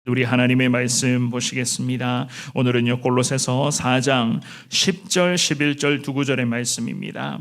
우리 하나님의 말씀 보시겠습니다. 오늘은요 골로새서 4장 10절 11절 두 구절의 말씀입니다.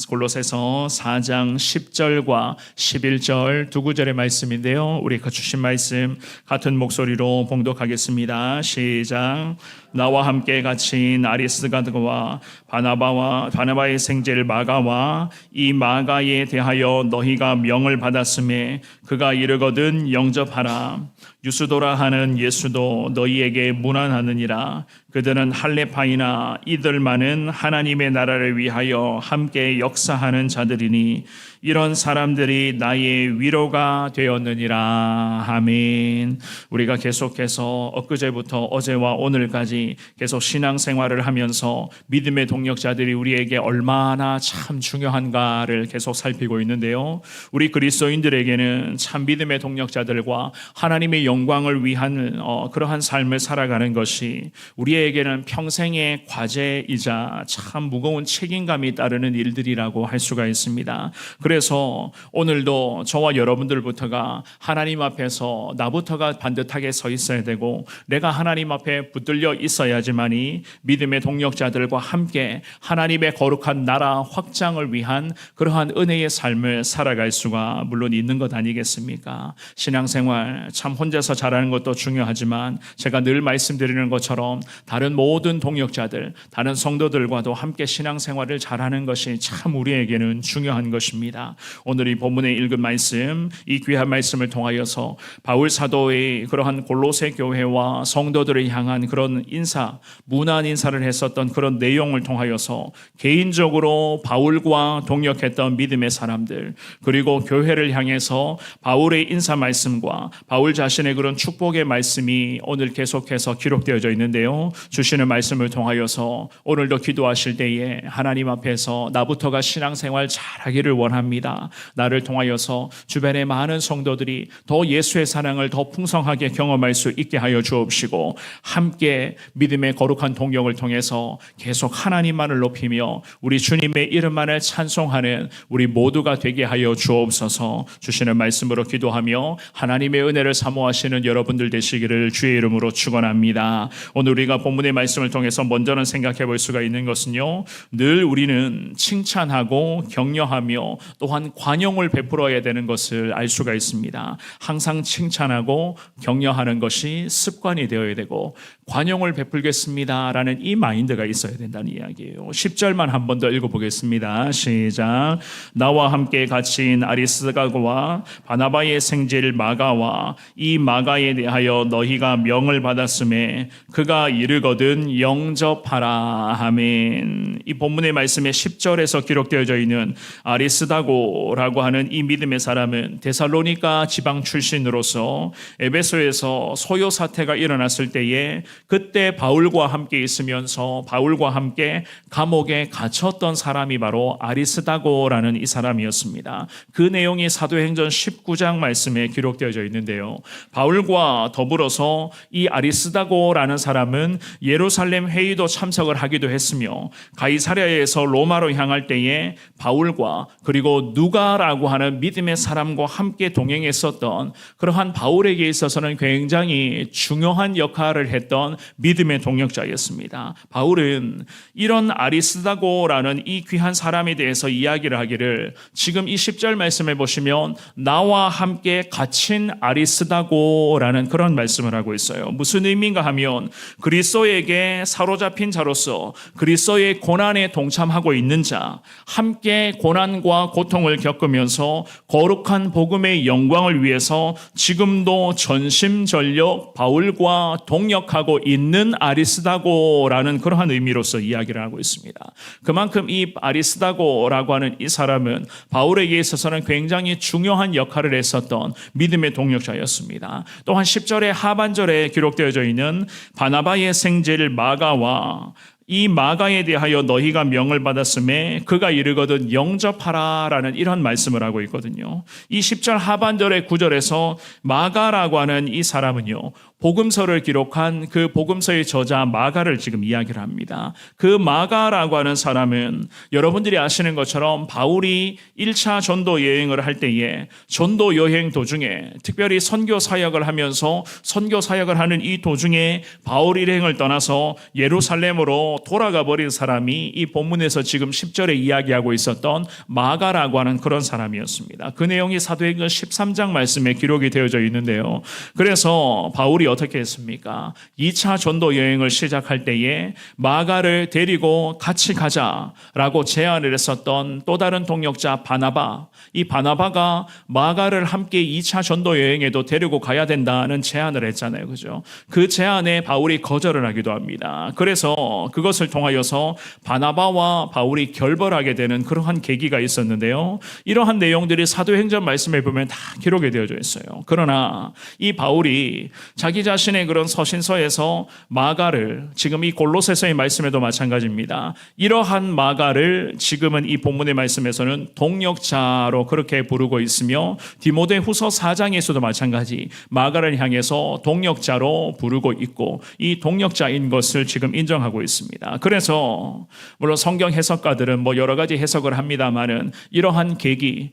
골로새서 4장 10절과 11절 두 구절의 말씀인데요, 우리 그 주신 말씀 같은 목소리로 봉독하겠습니다. 시작. 나와 함께 갇힌 아리스다고와 바나바의 생제를 마가와 이 마가에 대하여 너희가 명을 받았음에 그가 이르거든 영접하라. 유스도라 하는 예수도 너희에게 문안하느니라. 그들은 할레파이나 이들만은 하나님의 나라를 위하여 함께 역사하는 자들이니 이런 사람들이 나의 위로가 되었느니라. 아멘. 우리가 계속해서 엊그제부터 어제와 오늘까지 계속 신앙생활을 하면서 믿음의 동력자들이 우리에게 얼마나 참 중요한가를 계속 살피고 있는데요, 우리 그리스도인들에게는 참 믿음의 동력자들과 하나님의 영광을 위한 그러한 삶을 살아가는 것이 우리에게는 평생의 과제이자 참 무거운 책임감이 따르는 일들이라고 할 수가 있습니다. 그래서 오늘도 저와 여러분들부터가 하나님 앞에서 나부터가 반듯하게 서 있어야 되고 내가 하나님 앞에 붙들려 있어야지만이 믿음의 동력자들과 함께 하나님의 거룩한 나라 확장을 위한 그러한 은혜의 삶을 살아갈 수가 물론 있는 것 아니겠습니까? 신앙생활 참 혼자서 잘하는 것도 중요하지만 제가 늘 말씀드리는 것처럼 다른 모든 동력자들, 다른 성도들과도 함께 신앙생활을 잘하는 것이 참 우리에게는 중요한 것입니다. 오늘 이 본문에 읽은 말씀, 이 귀한 말씀을 통하여서 바울 사도의 그러한 골로새 교회와 성도들을 향한 그런 인사, 문안 인사를 했었던 그런 내용을 통하여서 개인적으로 바울과 동역했던 믿음의 사람들, 그리고 교회를 향해서 바울의 인사 말씀과 바울 자신의 그런 축복의 말씀이 오늘 계속해서 기록되어져 있는데요, 주시는 말씀을 통하여서 오늘도 기도하실 때에 하나님 앞에서 나부터가 신앙생활 잘하기를 원합니다. 나를 통하여서 주변의 많은 성도들이 더 예수의 사랑을 더 풍성하게 경험할 수 있게 하여 주옵시고, 함께 믿음의 거룩한 동역을 통해서 계속 하나님만을 높이며 우리 주님의 이름만을 찬송하는 우리 모두가 되게 하여 주옵소서. 주시는 말씀으로 기도하며 하나님의 은혜를 사모하시는 여러분들 되시기를 주의 이름으로 축원합니다. 오늘 우리가 본문의 말씀을 통해서 먼저는 생각해 볼 수가 있는 것은요, 늘 우리는 칭찬하고 격려하며 또한 관용을 베풀어야 되는 것을 알 수가 있습니다. 항상 칭찬하고 격려하는 것이 습관이 되어야 되고 관용을 베풀겠습니다라는 이 마인드가 있어야 된다는 이야기예요. 10절만 한 번 더 읽어보겠습니다. 시작. 나와 함께 갇힌 아리스다고와 바나바의 생제를 마가와 이 마가에 대하여 너희가 명을 받았음에 그가 이르거든 영접하라. 아멘. 이 본문의 말씀에 10절에서 기록되어져 있는 아리스다고라고 하는 이 믿음의 사람은 데살로니가 지방 출신으로서 에베소에서 소요 사태가 일어났을 때에 그때 바울과 함께 있으면서 바울과 함께 감옥에 갇혔던 사람이 바로 아리스다고라는 이 사람이었습니다. 그 내용이 사도행전 19장 말씀에 기록되어져 있는데요, 바울과 더불어서 이 아리스다고라는 사람은 예루살렘 회의도 참석을 하기도 했으며 가이사랴에서 로마로 향할 때에 바울과 그리고 누가라고 하는 믿음의 사람과 함께 동행했었던 그러한 바울에게 있어서는 굉장히 중요한 역할을 했던 믿음의 동역자였습니다. 바울은 이런 아리스다고라는 이 귀한 사람에 대해서 이야기를 하기를 지금 이 10절 말씀에 보시면 나와 함께 갇힌 아리스다고라는 그런 말씀을 하고 있어요. 무슨 의미인가 하면 그리스도에게 사로잡힌 자로서 그리스도의 고난에 동참하고 있는 자, 함께 고난과 고통을 겪으면서 거룩한 복음의 영광을 위해서 지금도 전심전력 바울과 동역하고 있는 아리스다고라는 그러한 의미로서 이야기를 하고 있습니다. 그만큼 이 아리스다고라고 하는 이 사람은 바울에게 있어서는 굉장히 중요한 역할을 했었던 믿음의 동역자였습니다. 또한 10절의 하반절에 기록되어져 있는 바나바의 생제를 마가와 이 마가에 대하여 너희가 명을 받았음에 그가 이르거든 영접하라라는 이런 말씀을 하고 있거든요. 이 10절 하반절의 9절에서 마가라고 하는 이 사람은요, 복음서를 기록한 그 복음서의 저자 마가를 지금 이야기를 합니다. 그 마가라고 하는 사람은 여러분들이 아시는 것처럼 바울이 1차 전도 여행을 할 때에 전도 여행 도중에 특별히 선교 사역을 하면서 선교 사역을 하는 이 도중에 바울 일행을 떠나서 예루살렘으로 돌아가 버린 사람이 이 본문에서 지금 10절에 이야기하고 있었던 마가라고 하는 그런 사람이었습니다. 그 내용이 사도행전 13장 말씀에 기록이 되어져 있는데요. 그래서 바울이 어떻게 했습니까? 2차 전도 여행을 시작할 때에 마가를 데리고 같이 가자라고 제안을 했었던 또 다른 동역자 바나바, 이 바나바가 마가를 함께 2차 전도 여행에도 데리고 가야 된다는 제안을 했잖아요. 그죠? 그 제안에 바울이 거절을 하기도 합니다. 그래서 그것을 통하여서 바나바와 바울이 결별하게 되는 그러한 계기가 있었는데요. 이러한 내용들이 사도행전 말씀에 보면 다 기록이 되어져 있어요. 그러나 이 바울이 자기 자신의 그런 서신서에서 마가를, 지금 이 골로새서의 말씀에도 마찬가지입니다. 이러한 마가를 지금은 이 본문의 말씀에서는 동역자로 그렇게 부르고 있으며 디모데후서 4장에서도 마찬가지 마가를 향해서 동역자로 부르고 있고 이 동역자인 것을 지금 인정하고 있습니다. 그래서 물론 성경 해석가들은 뭐 여러 가지 해석을 합니다만은 이러한 계기,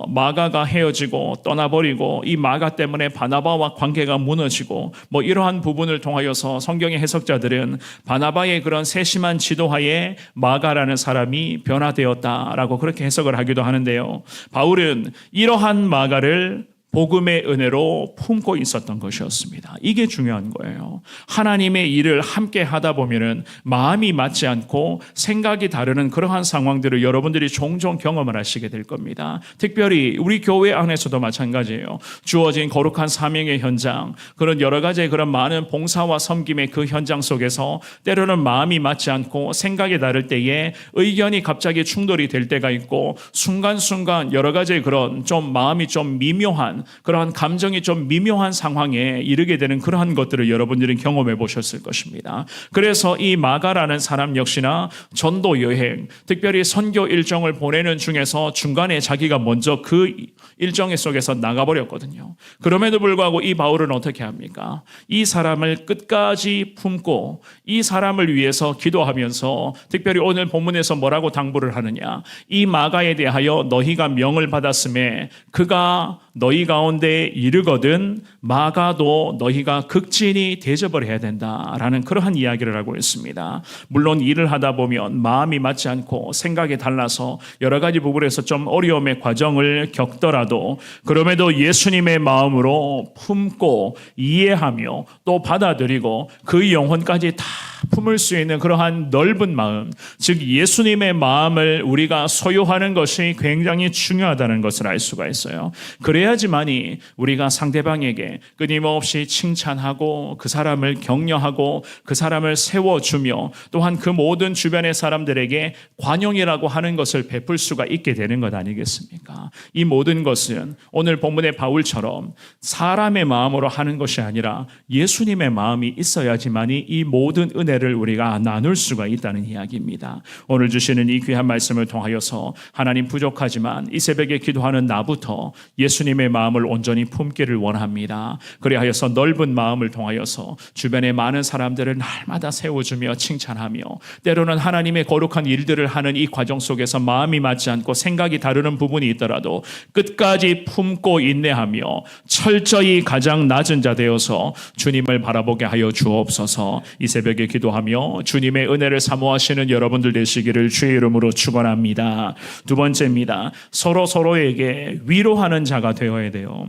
마가가 헤어지고 떠나버리고 이 마가 때문에 바나바와 관계가 무너지고 뭐 이러한 부분을 통하여서 성경의 해석자들은 바나바의 그런 세심한 지도하에 마가라는 사람이 변화되었다라고 그렇게 해석을 하기도 하는데요. 바울은 이러한 마가를 복음의 은혜로 품고 있었던 것이었습니다. 이게 중요한 거예요. 하나님의 일을 함께 하다 보면은 마음이 맞지 않고 생각이 다르는 그러한 상황들을 여러분들이 종종 경험을 하시게 될 겁니다. 특별히 우리 교회 안에서도 마찬가지예요. 주어진 거룩한 사명의 현장, 그런 여러 가지의 그런 많은 봉사와 섬김의 그 현장 속에서 때로는 마음이 맞지 않고 생각이 다를 때에 의견이 갑자기 충돌이 될 때가 있고 순간순간 여러 가지의 그런 좀 마음이 좀 미묘한 그러한 감정이 좀 미묘한 상황에 이르게 되는 그러한 것들을 여러분들은 경험해 보셨을 것입니다. 그래서 이 마가라는 사람 역시나 전도 여행, 특별히 선교 일정을 보내는 중에서 중간에 자기가 먼저 그 일정 속에서 나가버렸거든요. 그럼에도 불구하고 이 바울은 어떻게 합니까? 이 사람을 끝까지 품고 이 사람을 위해서 기도하면서 특별히 오늘 본문에서 뭐라고 당부를 하느냐? 이 마가에 대하여 너희가 명을 받았음에 그가 너희 가운데 이르거든 마가도 너희가 극진히 대접을 해야 된다라는 그러한 이야기를 하고 있습니다. 물론 일을 하다 보면 마음이 맞지 않고 생각이 달라서 여러 가지 부분에서 좀 어려움의 과정을 겪더라도 그럼에도 예수님의 마음으로 품고 이해하며 또 받아들이고 그 영혼까지 다 품을 수 있는 그러한 넓은 마음, 즉 예수님의 마음을 우리가 소유하는 것이 굉장히 중요하다는 것을 알 수가 있어요. 그래야지만이 우리가 상대방에게 끊임없이 칭찬하고 그 사람을 격려하고 그 사람을 세워주며 또한 그 모든 주변의 사람들에게 관용이라고 하는 것을 베풀 수가 있게 되는 것 아니겠습니까? 이 모든 것은 오늘 본문의 바울처럼 사람의 마음으로 하는 것이 아니라 예수님의 마음이 있어야지만이 이 모든 은혜를 우리가 나눌 수가 있다는 이야기입니다. 오늘 주시는 이 귀한 말씀을 통하여서 하나님 부족하지만 이 새벽에 기도하는 나부터 예수님의 마음을 온전히 품기를 원합니다. 그리하여서 넓은 마음을 통하여서 주변의 많은 사람들을 날마다 세워주며 칭찬하며 때로는 하나님의 거룩한 일들을 하는 이 과정 속에서 마음이 맞지 않고 생각이 다르는 부분이 있더라도 끝까지 품고 인내하며 철저히 가장 낮은 자 되어서 주님을 바라보게 하여 주옵소서. 이 새벽에 기도하며 주님의 은혜를 사모하시는 여러분들 되시기를 주의 이름으로 축원합니다. 두 번째입니다. 서로에게 위로하는 자가 되어야 돼요.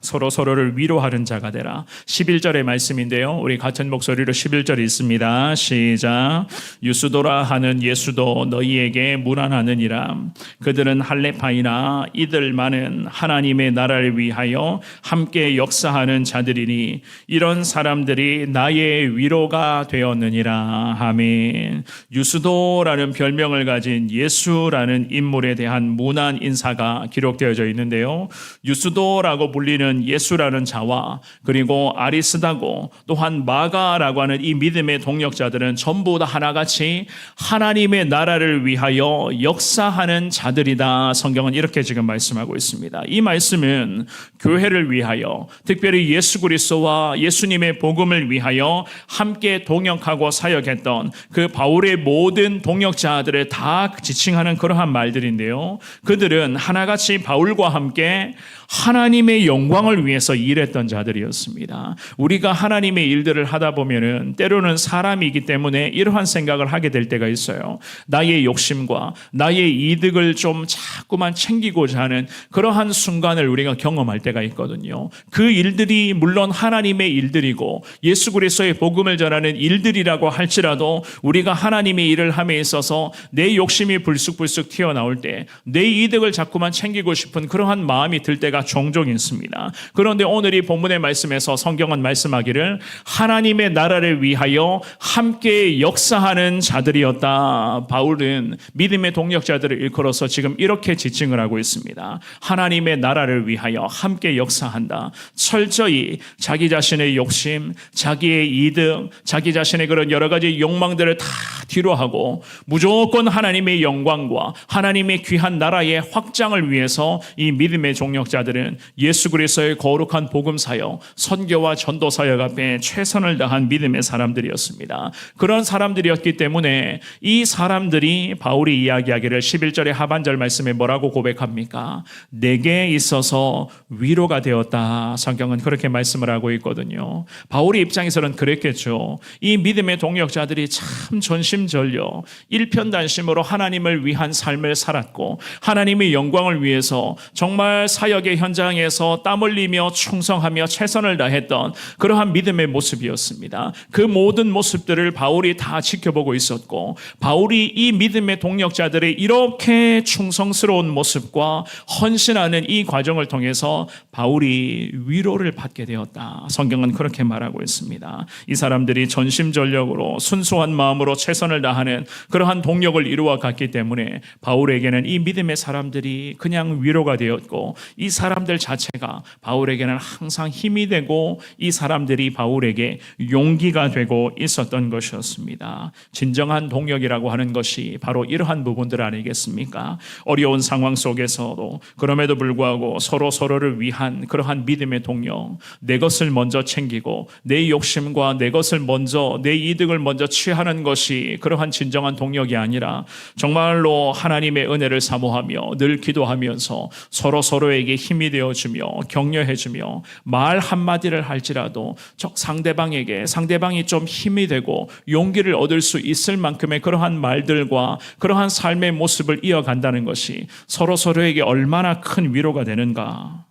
서로를 위로하는 자가 되라. 11절의 말씀인데요. 우리 같은 목소리로 11절 있습니다. 시작. 유스도라 하는 예수도 너희에게 문안하느니라. 그들은 할레파이나 이들만은 하나님의 나라를 위하여 함께 역사하는 자들이니 이런 사람들이 나의 위로가 되었느니라. 아멘. 유스도라는 별명을 가진 예수라는 인물에 대한 문안 인사가 기록되어져 있는데요. 유스도라고 불리는 하는 예수라는 자와 그리고 아리스다고 또한 마가라고 하는 이 믿음의 동력자들은 전부 다 하나같이 하나님의 나라를 위하여 역사하는 자들이다. 성경은 이렇게 지금 말씀하고 있습니다. 이 말씀은 교회를 위하여 특별히 예수 그리스도와 예수님의 복음을 위하여 함께 동역하고 사역했던 그 바울의 모든 동역자들을 다 지칭하는 그러한 말들인데요. 그들은 하나같이 바울과 함께 하나님의 영광을 위해서 일했던 자들이었습니다. 우리가 하나님의 일들을 하다 보면은 때로는 사람이기 때문에 이러한 생각을 하게 될 때가 있어요. 나의 욕심과 나의 이득을 좀 자꾸만 챙기고자 하는 그러한 순간을 우리가 경험할 때가 있거든요. 그 일들이 물론 하나님의 일들이고 예수 그리스도의 복음을 전하는 일들이라고 할지라도 우리가 하나님의 일을 함에 있어서 내 욕심이 불쑥불쑥 튀어나올 때 내 이득을 자꾸만 챙기고 싶은 그러한 마음이 들 때가 종종 있습니다. 그런데 오늘 이 본문의 말씀에서 성경은 말씀하기를 하나님의 나라를 위하여 함께 역사하는 자들이었다. 바울은 믿음의 동력자들을 일컬어서 지금 이렇게 지칭을 하고 있습니다. 하나님의 나라를 위하여 함께 역사한다. 철저히 자기 자신의 욕심, 자기의 이득, 자기 자신의 그런 여러 가지 욕망들을 다 뒤로 하고 무조건 하나님의 영광과 하나님의 귀한 나라의 확장을 위해서 이 믿음의 동력자들은 예수 그리스도의 거룩한 복음 사역, 선교와 전도 사역 앞에 최선을 다한 믿음의 사람들이었습니다. 그런 사람들이었기 때문에 이 사람들이 바울이 이야기하기를 11절의 하반절 말씀에 뭐라고 고백합니까? 내게 있어서 위로가 되었다. 성경은 그렇게 말씀을 하고 있거든요. 바울의 입장에서는 그랬겠죠. 이 믿음의 동역자들이 참 전심전력 일편단심으로 하나님을 위한 삶을 살았고 하나님의 영광을 위해서 정말 사역의 현장에서 땀 흘리며 충성하며 최선을 다했던 그러한 믿음의 모습이었습니다. 그 모든 모습들을 바울이 다 지켜보고 있었고 바울이 이 믿음의 동력자들의 이렇게 충성스러운 모습과 헌신하는 이 과정을 통해서 바울이 위로를 받게 되었다. 성경은 그렇게 말하고 있습니다. 이 사람들이 전심전력으로 순수한 마음으로 최선을 다하는 그러한 동력을 이루어 갔기 때문에 바울에게는 이 믿음의 사람들이 그냥 위로가 되었고 이 사람들 자체가 바울에게는 항상 힘이 되고 이 사람들이 바울에게 용기가 되고 있었던 것이었습니다. 진정한 동력이라고 하는 것이 바로 이러한 부분들 아니겠습니까? 어려운 상황 속에서도 그럼에도 불구하고 서로를 위한 그러한 믿음의 동력, 내 것을 먼저 챙기고 내 욕심과 내 것을 먼저 내 이득을 먼저 취하는 것이 그러한 진정한 동력이 아니라 정말로 하나님의 은혜를 사모하며 늘 기도하면서 서로에게 힘이 되어주며 격려해주며 말 한마디를 할지라도 상대방이 좀 힘이 되고 용기를 얻을 수 있을 만큼의 그러한 말들과 그러한 삶의 모습을 이어간다는 것이 서로에게 얼마나 큰 위로가 되는가.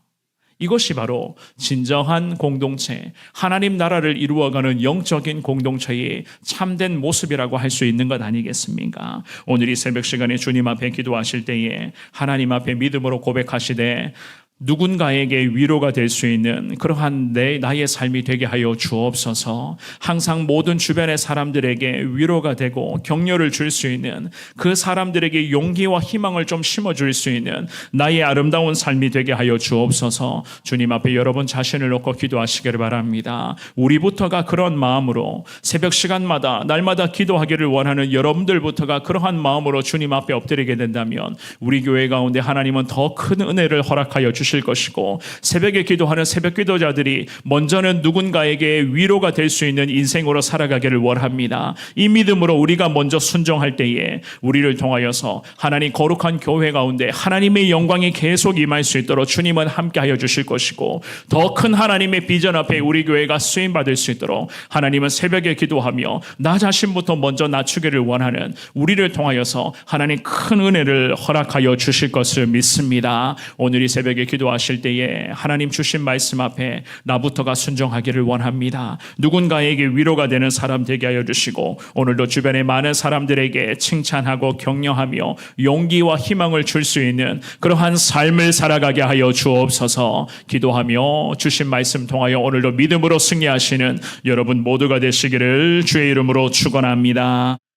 이것이 바로 진정한 공동체, 하나님 나라를 이루어가는 영적인 공동체의 참된 모습이라고 할 수 있는 것 아니겠습니까? 오늘 이 새벽 시간에 주님 앞에 기도하실 때에 하나님 앞에 믿음으로 고백하시되 누군가에게 위로가 될 수 있는 그러한 나의 삶이 되게 하여 주옵소서. 항상 모든 주변의 사람들에게 위로가 되고 격려를 줄 수 있는 그 사람들에게 용기와 희망을 좀 심어줄 수 있는 나의 아름다운 삶이 되게 하여 주옵소서. 주님 앞에 여러분 자신을 놓고 기도하시기를 바랍니다. 우리부터가 그런 마음으로 새벽 시간마다 날마다 기도하기를 원하는 여러분들부터가 그러한 마음으로 주님 앞에 엎드리게 된다면 우리 교회 가운데 하나님은 더 큰 은혜를 허락하여 주실 것이고 새벽에 기도하는 새벽 기도자들이 먼저는 누군가에게 위로가 될 수 있는 인생으로 살아가기를 원합니다. 이 믿음으로 우리가 먼저 순종할 때에 우리를 통하여서 하나님 거룩한 교회 가운데 하나님의 영광이 계속 임할 수 있도록 주님은 함께하여 주실 것이고 더 큰 하나님의 비전 앞에 우리 교회가 쓰임받을 수 있도록 하나님은 새벽에 기도하며 나 자신부터 먼저 낮추기를 원하는 우리를 통하여서 하나님 큰 은혜를 허락하여 주실 것을 믿습니다. 오늘 이 새벽에 기도하실 때에 하나님 주신 말씀 앞에 나부터가 순종하기를 원합니다. 누군가에게 위로가 되는 사람 되게 하여 주시고 오늘도 주변의 많은 사람들에게 칭찬하고 격려하며 용기와 희망을 줄 수 있는 그러한 삶을 살아가게 하여 주옵소서. 기도하며 주신 말씀 통하여 오늘도 믿음으로 승리하시는 여러분 모두가 되시기를 주의 이름으로 축원합니다.